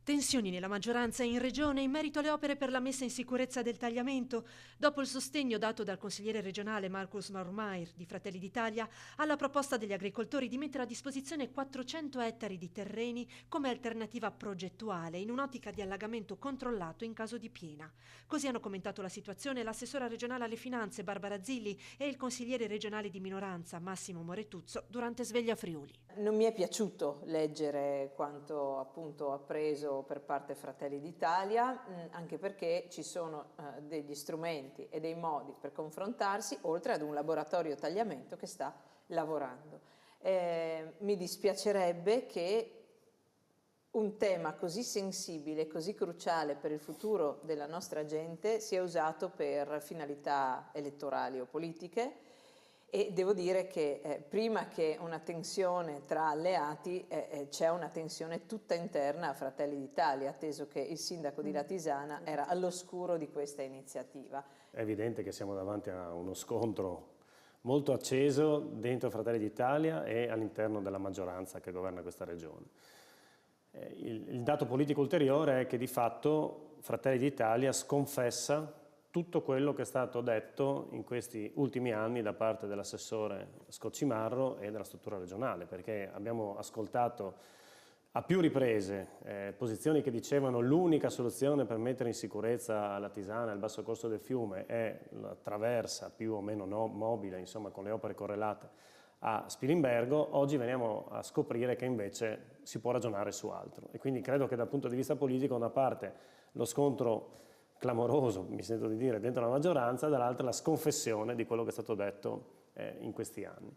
Tensioni nella maggioranza e in regione in merito alle opere per la messa in sicurezza del tagliamento, dopo il sostegno dato dal consigliere regionale Marcus Maurmair di Fratelli d'Italia alla proposta degli agricoltori di mettere a disposizione 400 ettari di terreni come alternativa progettuale in un'ottica di allagamento controllato in caso di piena. Così hanno commentato la situazione l'assessora regionale alle finanze Barbara Zilli e il consigliere regionale di minoranza Massimo Moretuzzo durante Sveglia Friuli. Non mi è piaciuto leggere quanto appunto appreso per parte Fratelli d'Italia, anche perché ci sono degli strumenti e dei modi per confrontarsi, oltre ad un laboratorio tagliamento che sta lavorando. Mi dispiacerebbe che un tema così sensibile, così cruciale per il futuro della nostra gente sia usato per finalità elettorali o politiche. E devo dire che prima che una tensione tra alleati c'è una tensione tutta interna a Fratelli d'Italia, atteso che il sindaco di Latisana era all'oscuro di questa iniziativa. È evidente che siamo davanti a uno scontro molto acceso dentro Fratelli d'Italia e all'interno della maggioranza che governa questa regione. Il dato politico ulteriore è che di fatto Fratelli d'Italia sconfessa tutto quello che è stato detto in questi ultimi anni da parte dell'assessore Scoccimarro e della struttura regionale, perché abbiamo ascoltato a più riprese posizioni che dicevano l'unica soluzione per mettere in sicurezza la Tisana e il basso corso del fiume è la traversa più o meno mobile, insomma con le opere correlate a Spilimbergo. Oggi veniamo a scoprire che invece si può ragionare su altro e quindi credo che dal punto di vista politico da una parte lo scontro clamoroso, mi sento di dire, dentro la maggioranza, dall'altra la sconfessione di quello che è stato detto in questi anni.